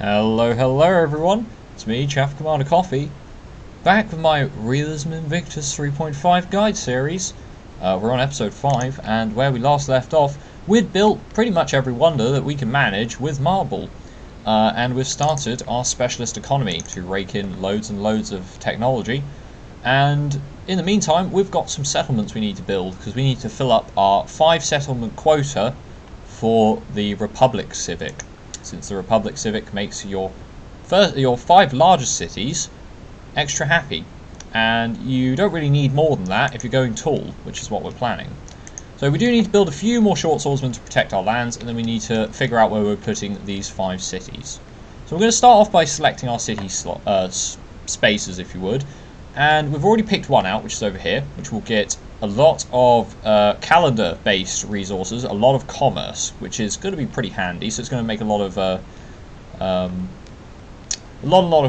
Hello everyone, it's me, Chaff Commander Coffee, back with my Realism Invictus 3.5 guide series. We're on episode 5, and where we last left off, we'd built pretty much every wonder that we can manage with marble. And we've started our specialist economy to rake in loads and loads of technology. And in the meantime, we've got some settlements we need to build, because we need to fill up our 5 settlement quota for the Republic Civic. Since the Republic Civic makes your 5 largest cities extra happy, and you don't really need more than that if you're going tall, which is what we're planning. So we do need to build a few more short swordsmen to protect our lands, and then we need to figure out where we're putting these 5 cities. So we're going to start off by selecting our city spaces, if you would, and we've already picked one out, which is over here, which will get a lot of calendar-based resources, a lot of commerce, which is going to be pretty handy. So it's going to make a lot of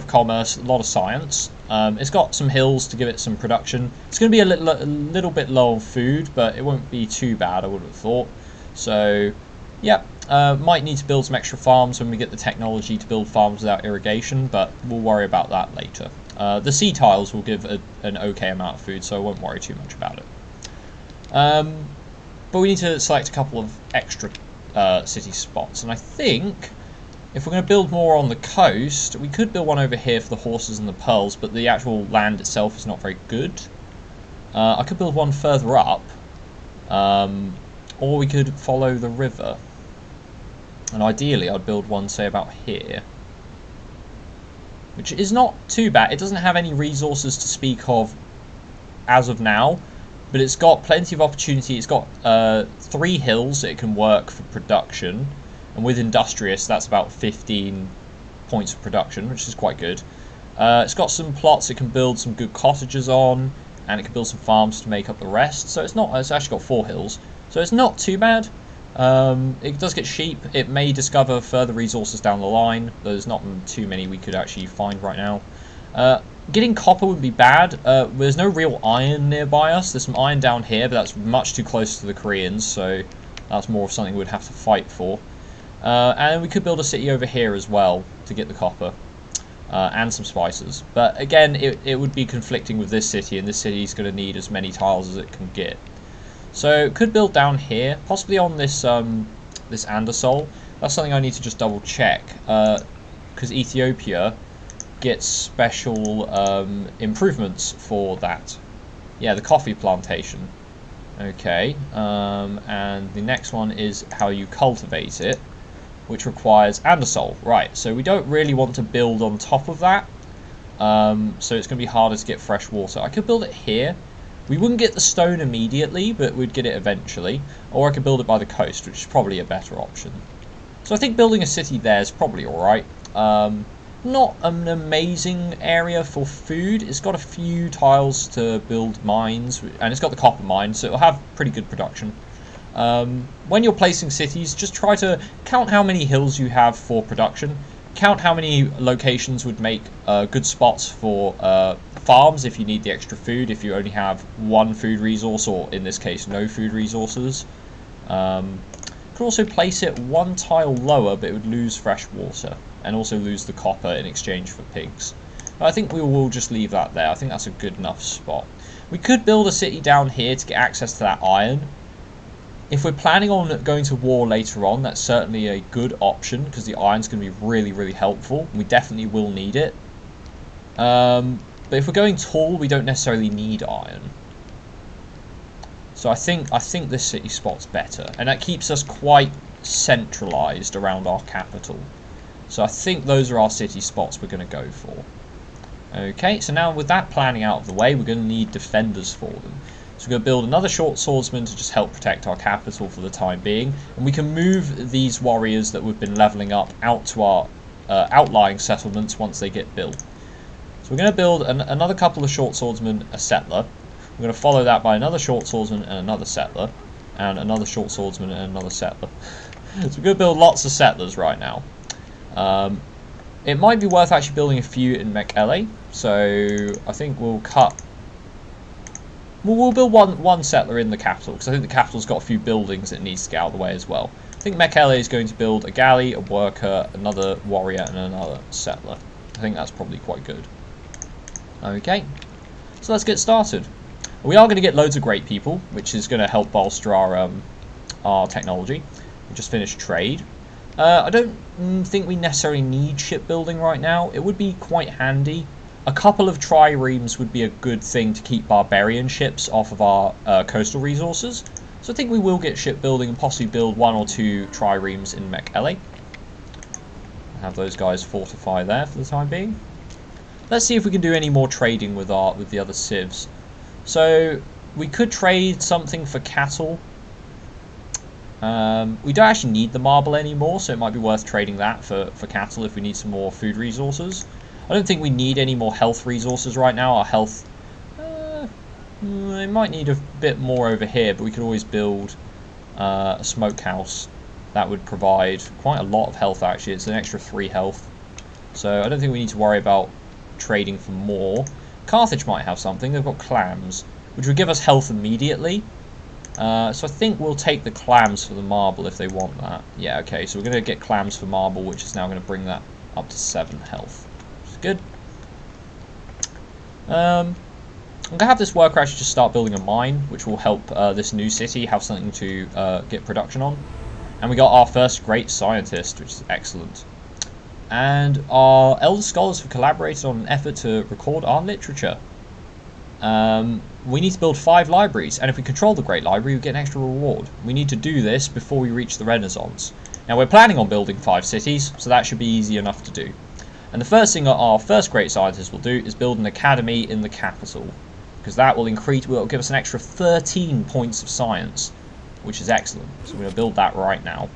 commerce, a lot of science. It's got some hills to give it some production. It's going to be a little bit low on food, but it won't be too bad, I would have thought. So, yeah, might need to build some extra farms when we get the technology to build farms without irrigation, but we'll worry about that later. The sea tiles will give an okay amount of food, so I won't worry too much about it. But we need to select a couple of extra city spots, and I think if we're going to build more on the coast, we could build one over here for the horses and the pearls, but the actual land itself is not very good. I could build one further up, or we could follow the river, and ideally I'd build one, say, about here, which is not too bad. It doesn't have any resources to speak of as of now, but it's got plenty of opportunity. It's got 3 hills that it can work for production, and with Industrious that's about 15 points of production, which is quite good. It's got some plots it can build some good cottages on, and it can build some farms to make up the rest. So it's actually got 4 hills, so it's not too bad. It does get sheep. It may discover further resources down the line. There's not too many we could actually find right now. Getting copper would be bad. There's no real iron nearby us. There's some iron down here, but that's much too close to the Koreans, so that's more of something we'd have to fight for. And we could build a city over here as well to get the copper and some spices. But again, it would be conflicting with this city, and this city is going to need as many tiles as it can get. So could build down here, possibly on this this andesol. That's something I need to just double check, because Ethiopia gets special improvements for that. Yeah, the coffee plantation. Okay, and the next one is how you cultivate it, which requires andesol. Right, so we don't really want to build on top of that, so it's going to be harder to get fresh water. I could build it here. We wouldn't get the stone immediately, but we'd get it eventually. Or I could build it by the coast, which is probably a better option. So I think building a city there is probably alright. Not an amazing area for food. It's got a few tiles to build mines, and it's got the copper mine, so it'll have pretty good production. When you're placing cities, just try to count how many hills you have for production. Count how many locations would make good spots for farms if you need the extra food, if you only have 1 food resource, or in this case no food resources. Could also place it 1 tile lower, but it would lose fresh water and also lose the copper in exchange for pigs. But I think we will just leave that there. I think that's a good enough spot. We could build a city down here to get access to that iron. If we're planning on going to war later on, that's certainly a good option, because the iron's going to be really, really helpful. We definitely will need it. But if we're going tall, we don't necessarily need iron. So I think this city spot's better, and that keeps us quite centralised around our capital. So I think those are our city spots we're going to go for. Okay, so now with that planning out of the way, we're going to need defenders for them. So we're going to build another short swordsman to just help protect our capital for the time being, and we can move these warriors that we've been levelling up out to our outlying settlements once they get built. So we're going to build another couple of short swordsmen, a settler. We're going to follow that by another short swordsman and another settler, and another short swordsman and another settler. So we're going to build lots of settlers right now. It might be worth actually building a few in Mekele, so I think we'll build one settler in the capital, because I think the capital's got a few buildings that it needs to get out of the way as well. I think Mekele is going to build a galley, a worker, another warrior, and another settler. I think that's probably quite good. Okay, so let's get started. We are going to get loads of great people, which is going to help bolster our technology. We just finished trade. I don't think we necessarily need shipbuilding right now. It would be quite handy. A couple of triremes would be a good thing to keep barbarian ships off of our coastal resources. So I think we will get shipbuilding and possibly build 1 or 2 triremes in Mekele. Have those guys fortify there for the time being. Let's see if we can do any more trading with the other civs. So we could trade something for cattle. We don't actually need the marble anymore, so it might be worth trading that for cattle if we need some more food resources. I don't think we need any more health resources right now. Our health, it might need a bit more over here, but we could always build a smokehouse. That would provide quite a lot of health, actually. It's an extra 3 health. So I don't think we need to worry about trading for more. Carthage might have something. They've got clams, which would give us health immediately. So I think we'll take the clams for the marble if they want that. Yeah, okay, so we're going to get clams for marble, which is now going to bring that up to 7 health. Which is good. I'm going to have this worker actually just start building a mine, which will help this new city have something to get production on. And we got our first great scientist, which is excellent. And our elder scholars have collaborated on an effort to record our literature. We need to build 5 libraries, and if we control the Great Library, we get an extra reward. We need to do this before we reach the Renaissance. Now, we're planning on building 5 cities, so that should be easy enough to do. And the first thing our first great scientist will do is build an academy in the capital, because that will give us an extra 13 points of science, which is excellent. So we're going to build that right now.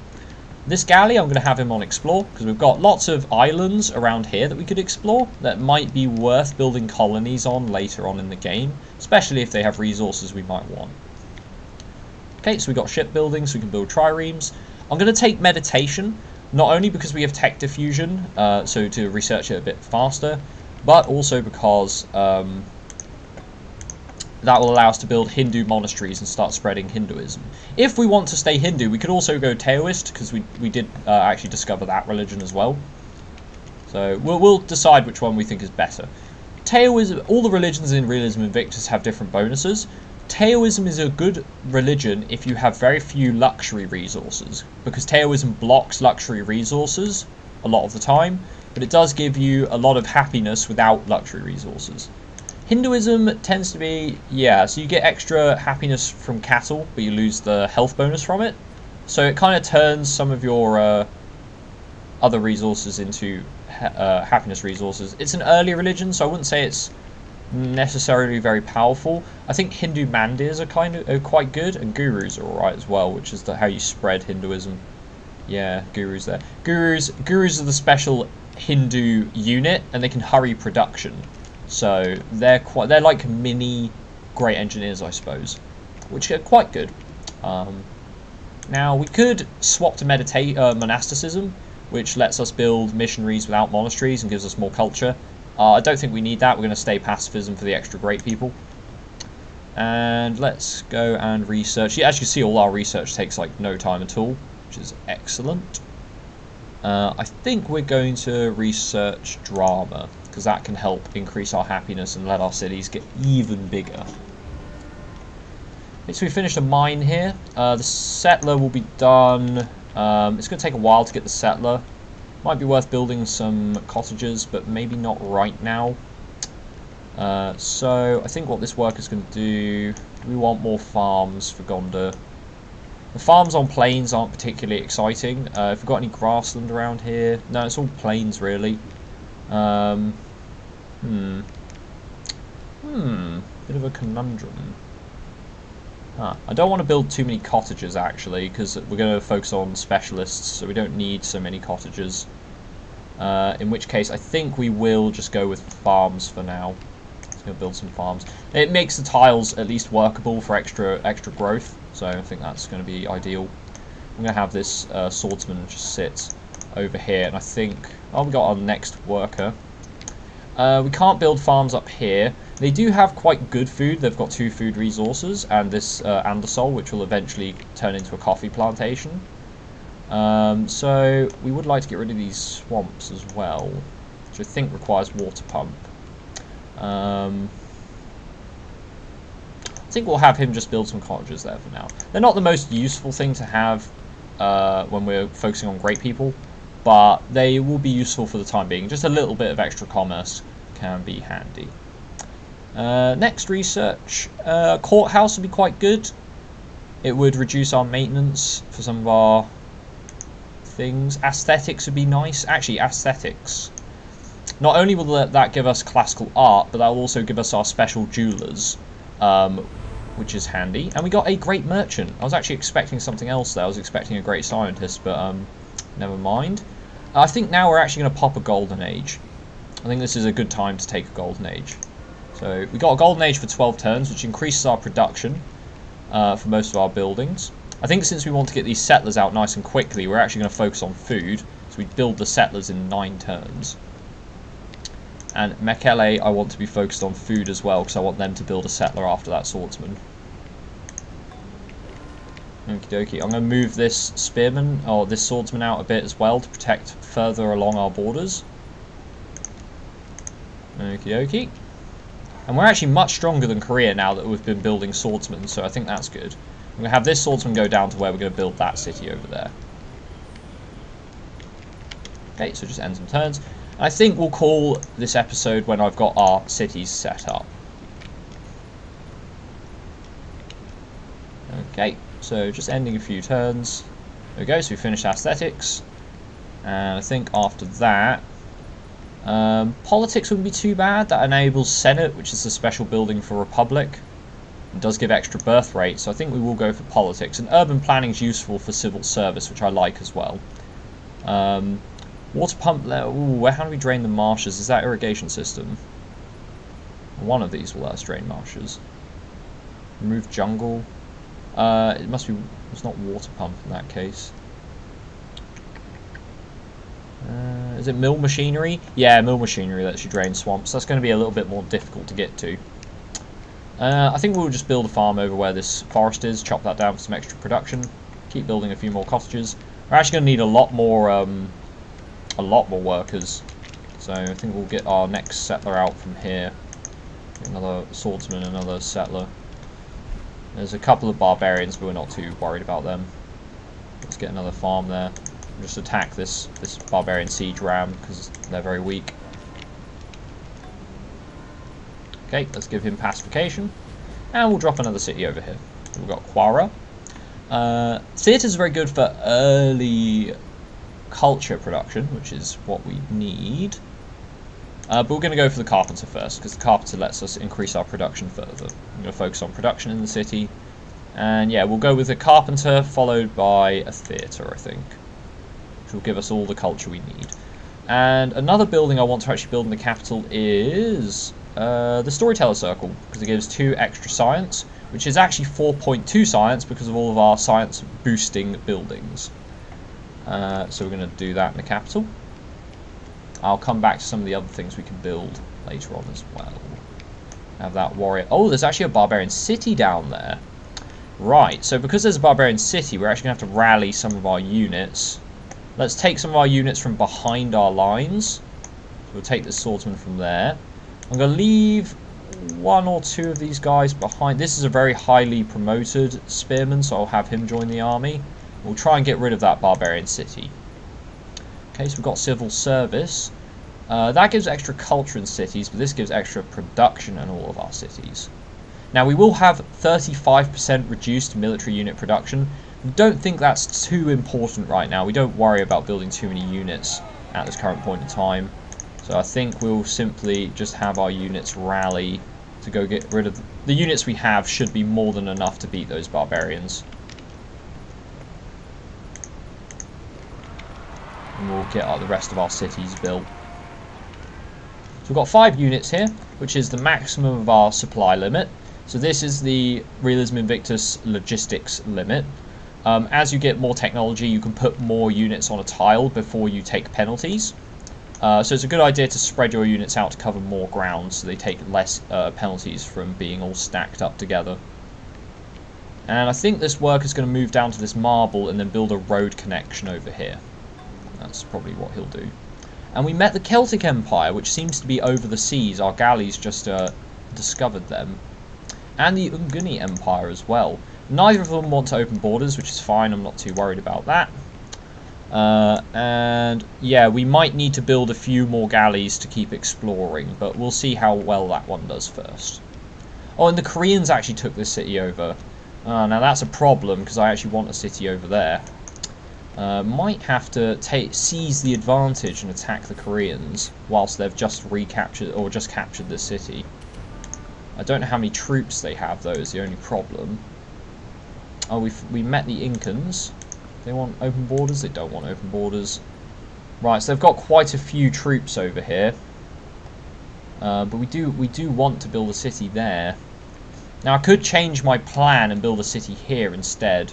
This galley, I'm going to have him on explore, because we've got lots of islands around here that we could explore that might be worth building colonies on later on in the game, especially if they have resources we might want. Okay, so we've got shipbuilding, so we can build triremes. I'm going to take meditation, not only because we have tech diffusion, so to research it a bit faster, but also because that will allow us to build Hindu monasteries and start spreading Hinduism. If we want to stay Hindu, we could also go Taoist, because we did actually discover that religion as well. So we'll decide which one we think is better. Taoism, all the religions in Realism Invictus have different bonuses. Taoism is a good religion if you have very few luxury resources, because Taoism blocks luxury resources a lot of the time, but it does give you a lot of happiness without luxury resources. Hinduism tends to be, yeah, so you get extra happiness from cattle, but you lose the health bonus from it. So it kind of turns some of your other resources into happiness resources. It's an early religion, so I wouldn't say it's necessarily very powerful. I think Hindu mandirs are quite good, and gurus are alright as well, which is how you spread Hinduism. Yeah, gurus there. Gurus are the special Hindu unit, and they can hurry production. So they're like mini great engineers, I suppose, which are quite good. Now we could swap to monasticism, which lets us build missionaries without monasteries and gives us more culture. I don't think we need that. We're going to stay pacifism for the extra great people. And let's go and research. As you can see, all our research takes like no time at all, which is excellent. I think we're going to research drama, because that can help increase our happiness and let our cities get even bigger. Okay, so we finished a mine here. The settler will be done. It's going to take a while to get the settler. Might be worth building some cottages, but maybe not right now. So I think what this worker's going to do, we want more farms for Gondor. The farms on plains aren't particularly exciting. If we've got any grassland around here, no, it's all plains really. Bit of a conundrum. I don't want to build too many cottages actually, because we're going to focus on specialists, so we don't need so many cottages. In which case, I think we will just go with farms for now. Let's go build some farms. It makes the tiles at least workable for extra growth, so I think that's going to be ideal. I'm going to have this swordsman just sit over here, and I think, oh, we got our next worker. We can't build farms up here. They do have quite good food. They've got 2 food resources and this andesol, which will eventually turn into a coffee plantation. So we would like to get rid of these swamps as well, which I think requires water pump. I think we'll have him just build some cottages there for now. They're not the most useful thing to have when we're focusing on great people, but they will be useful for the time being. Just a little bit of extra commerce can be handy. Next research, courthouse would be quite good. It would reduce our maintenance for some of our things. Aesthetics would be nice. Actually, aesthetics. Not only will that give us classical art, but that will also give us our special jewelers, which is handy. And we got a great merchant. I was actually expecting something else there. I was expecting a great scientist, but never mind. I think now we're actually going to pop a golden age. I think this is a good time to take a golden age. So we got a golden age for 12 turns, which increases our production for most of our buildings. I think since we want to get these settlers out nice and quickly, we're actually going to focus on food. So we build the settlers in 9 turns. And Mekele, I want to be focused on food as well, because I want them to build a settler after that swordsman. Okie dokie. I'm going to move this spearman, or this swordsman out a bit as well to protect further along our borders. Okie dokie. And we're actually much stronger than Korea now that we've been building swordsmen, so I think that's good. I'm going to have this swordsman go down to where we're going to build that city over there. Okay, so just end some turns. I think we'll call this episode when I've got our cities set up. Okay, so just ending a few turns. There we go, so we finished aesthetics. And I think after that, politics wouldn't be too bad. That enables Senate, which is the special building for Republic. It does give extra birth rate, so I think we will go for politics. And urban planning is useful for civil service, which I like as well. Water pump, ooh, how do we drain the marshes? Is that irrigation system? One of these will let us drain marshes. Remove jungle. It must be, it's not water pump in that case. Is it mill machinery? Yeah, mill machinery lets you drain swamps. That's going to be a little bit more difficult to get to. I think we'll just build a farm over where this forest is, chop that down for some extra production, keep building a few more cottages. We're actually going to need a lot more workers. So I think we'll get our next settler out from here. Another swordsman, another settler. There's a couple of barbarians, but we're not too worried about them. Let's get another farm there. Just attack this barbarian siege ram because they're very weak. Okay, let's give him pacification, and we'll drop another city over here. We've got Quara. Theatres are very good for early culture production, which is what we need. But we're going to go for the carpenter first, because the carpenter lets us increase our production further. I'm going to focus on production in the city. And yeah, we'll go with the carpenter, followed by a theatre, I think. Which will give us all the culture we need. And another building I want to actually build in the capital is the Storyteller Circle, because it gives 2 extra science, which is actually 4.2 science because of all of our science boosting buildings. So we're going to do that in the capital. I'll come back to some of the other things we can build later on as well. Have that warrior. Oh, there's actually a barbarian city down there. Right, so because there's a barbarian city, we're actually going to have to rally some of our units. Let's take some of our units from behind our lines. So we'll take the swordsman from there. I'm going to leave 1 or 2 of these guys behind. This is a very highly promoted spearman, so I'll have him join the army. We'll try and get rid of that barbarian city. Okay, so we've got civil service. That gives extra culture in cities, but this gives extra production in all of our cities. Now, we will have 35% reduced military unit production. We don't think that's too important right now. We don't worry about building too many units at this current point in time. So I think we'll simply just have our units rally to go get rid of... The units we have should be more than enough to beat those barbarians. And we'll get the rest of our cities built. So we've got 5 units here, which is the maximum of our supply limit. So this is the Realism Invictus logistics limit. As you get more technology, you can put more units on a tile before you take penalties. So it's a good idea to spread your units out to cover more ground so they take less penalties from being all stacked up together. And I think this worker's going to move down to this marble and then build a road connection over here. That's probably what he'll do. And we met the Celtic Empire, which seems to be over the seas. Our galleys just discovered them. And the Unguni Empire as well. Neither of them want to open borders, which is fine. I'm not too worried about that. And yeah, we might need to build a few more galleys to keep exploring, but we'll see how well that one does first. Oh, and the Koreans actually took this city over. Now that's a problem, because I actually want a city over there. Might have to seize the advantage and attack the Koreans whilst they've just recaptured or just captured the city. I don't know how many troops they have, though, is the only problem. Oh, we met the Incans. They want open borders? They don't want open borders. Right, so they've got quite a few troops over here. But we do want to build a city there. Now, I could change my plan and build a city here instead.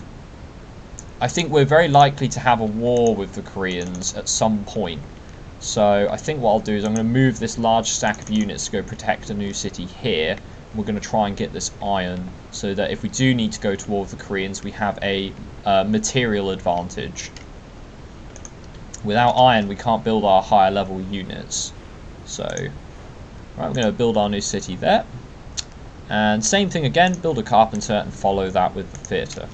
I think we're very likely to have a war with the Koreans at some point. So I think what I'll do is I'm going to move this large stack of units to go protect a new city here. We're going to try and get this iron so that if we do need to go to war with the Koreans, we have a material advantage. Without iron, we can't build our higher level units. So, right, we're going to build our new city there. And same thing again, build a carpenter and follow that with the theatre.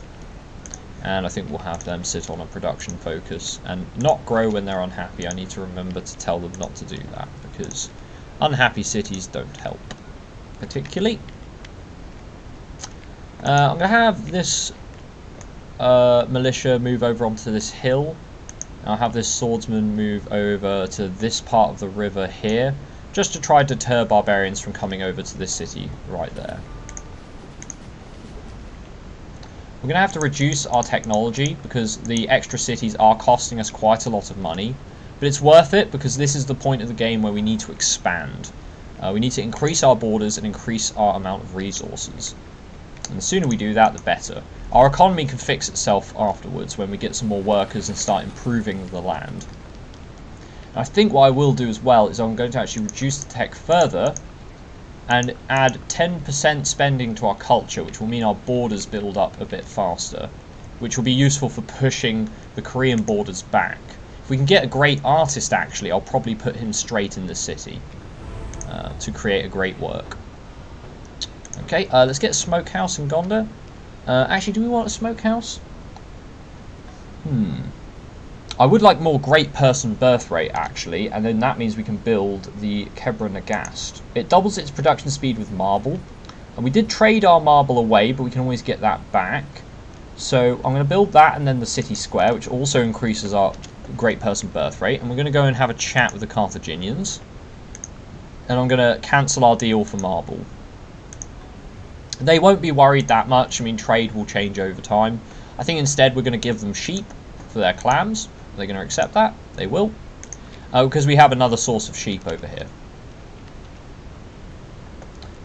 And I think we'll have them sit on a production focus and not grow when they're unhappy. I need to remember to tell them not to do that, because unhappy cities don't help, particularly. I'm going to have this militia move over onto this hill. I'll have this swordsman move over to this part of the river here, just to try to deter barbarians from coming over to this city right there. We're going to have to reduce our technology because the extra cities are costing us quite a lot of money. But it's worth it because this is the point of the game where we need to expand. We need to increase our borders and increase our amount of resources. And the sooner we do that, the better. Our economy can fix itself afterwards when we get some more workers and start improving the land. I think what I will do as well is I'm going to actually reduce the tech further and add 10% spending to our culture, which will mean our borders build up a bit faster, which will be useful for pushing the Korean borders back. If we can get a great artist, actually, I'll probably put him straight in the city to create a great work. Okay, let's get a smokehouse in Gondar. Actually, do we want a smokehouse? I would like more great person birth rate, actually, and then that means we can build the Kebra Nagast. It doubles its production speed with marble, and we did trade our marble away, but we can always get that back. So I'm going to build that and then the city square, which also increases our great person birth rate, and we're going to go and have a chat with the Carthaginians. And I'm going to cancel our deal for marble. They won't be worried that much. I mean, trade will change over time. I think instead we're going to give them sheep for their clams. Are they going to accept that? They will. Because we have another source of sheep over here.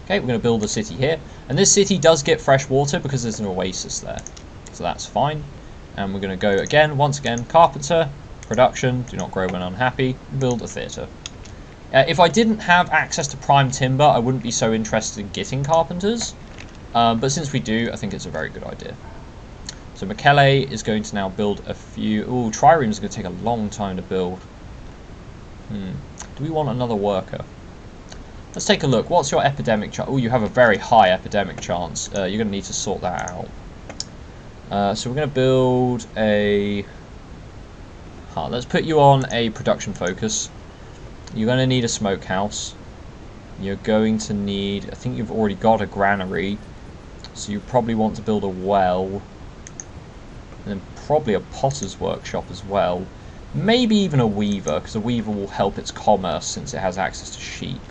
Okay, we're going to build a city here. And this city does get fresh water because there's an oasis there. So that's fine. And we're going to go again, once again, carpenter, production, do not grow when unhappy, build a theatre. If I didn't have access to prime timber, I wouldn't be so interested in getting carpenters. But since we do, I think it's a very good idea. So Michele is going to now build a few... Ooh, triremes is going to take a long time to build. Do we want another worker? Let's take a look. What's your epidemic chance? Oh, you have a very high epidemic chance. You're going to need to sort that out. So we're going to build a... let's put you on a production focus. You're going to need a smokehouse. You're going to need... I think you've already got a granary. So you probably want to build a well. And then probably a potter's workshop as well. Maybe even a weaver, because a weaver will help its commerce since it has access to sheep.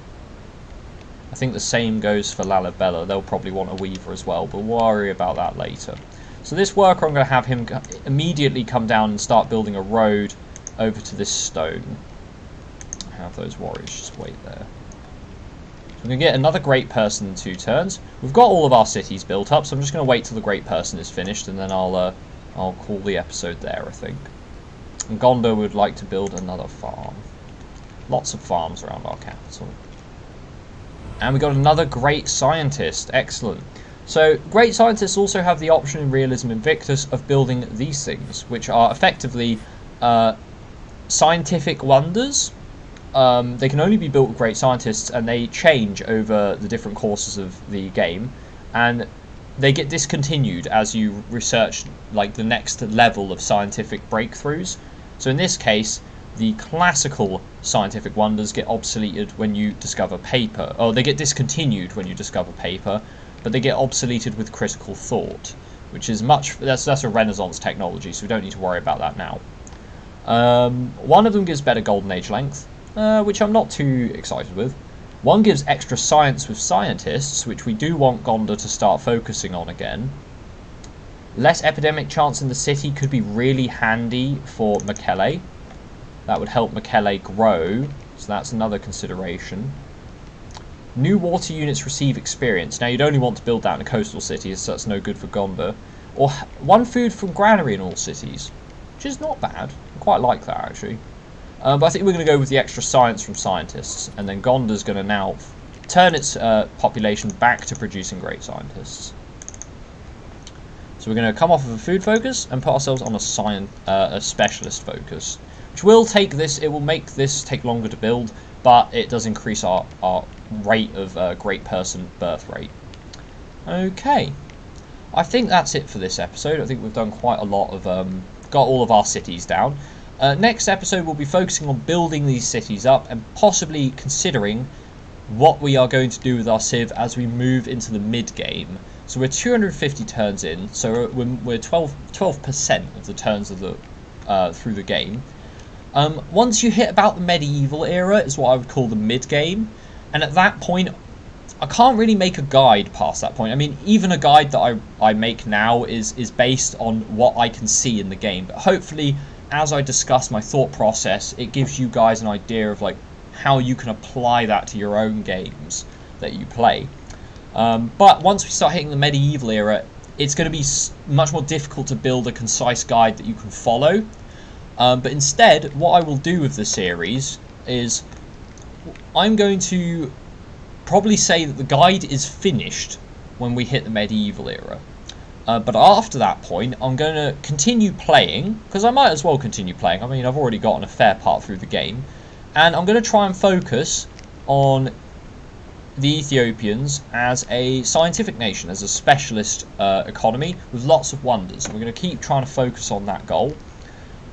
I think the same goes for Lalibela. They'll probably want a weaver as well, but we'll worry about that later. So this worker, I'm going to have him immediately come down and start building a road over to this stone. Have those warriors just wait there. We're going to get another great person in 2 turns. We've got all of our cities built up, so I'm just going to wait till the great person is finished, and then I'll call the episode there, I think. And Gondar would like to build another farm. Lots of farms around our capital. And we got another great scientist. Excellent. So great scientists also have the option in Realism Invictus of building these things, which are effectively scientific wonders. They can only be built with great scientists, and they change over the different courses of the game, and they get discontinued as you research like the next level of scientific breakthroughs. So in this case, the classical scientific wonders get obsoleted when you discover paper, or they get discontinued when you discover paper, but they get obsoleted with critical thought, which is that's a Renaissance technology, so we don't need to worry about that now. One of them gives better golden age length, which I'm not too excited with. One gives extra science with scientists, which we do want Gondor to start focusing on again. Less epidemic chance in the city could be really handy for Mekelle. That would help Mekelle grow, so that's another consideration. New water units receive experience. Now, you'd only want to build that in a coastal city, so that's no good for Gondor. Or one food from granary in all cities, which is not bad. I quite like that, actually. But I think we're going to go with the extra science from scientists, and then Gondor's going to now turn its population back to producing great scientists. So we're going to come off of a food focus and put ourselves on a specialist focus, which will take this. It will make this take longer to build, but it does increase our rate of great person birth rate. Okay, I think that's it for this episode. I think we've done quite a lot of got all of our cities down. Next episode we'll be focusing on building these cities up and possibly considering what we are going to do with our civ as we move into the mid game. So we're 250 turns in, so we're 12% of the turns of the through the game. Once you hit about the medieval era is what I would call the mid game, and at that point I can't really make a guide past that point. I mean, even a guide that I make now is based on what I can see in the game, but hopefully as I discuss my thought process, it gives you guys an idea of like how you can apply that to your own games that you play. But once we start hitting the medieval era, it's going to be much more difficult to build a concise guide that you can follow. But instead, what I will do with the series is I'm going to probably say that the guide is finished when we hit the medieval era. But after that point, I'm going to continue playing, because I might as well continue playing. I mean, I've already gotten a fair part through the game. And I'm going to try and focus on the Ethiopians as a scientific nation, as a specialist economy with lots of wonders. We're going to keep trying to focus on that goal.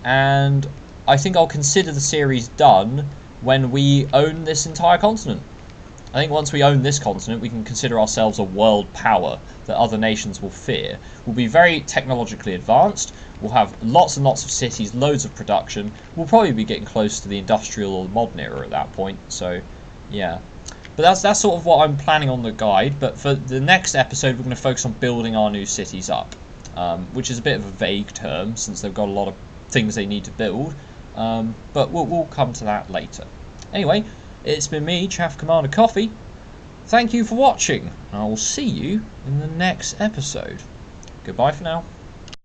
And I think I'll consider the series done when we own this entire continent. I think once we own this continent, we can consider ourselves a world power that other nations will fear. We'll be very technologically advanced, we'll have lots and lots of cities, loads of production, we'll probably be getting close to the industrial or the modern era at that point, so yeah. But that's sort of what I'm planning on the guide, but for the next episode we're going to focus on building our new cities up, which is a bit of a vague term since they've got a lot of things they need to build, but we'll come to that later. Anyway, it's been me, Chaff Commander Coffee. Thank you for watching, and I will see you in the next episode. Goodbye for now.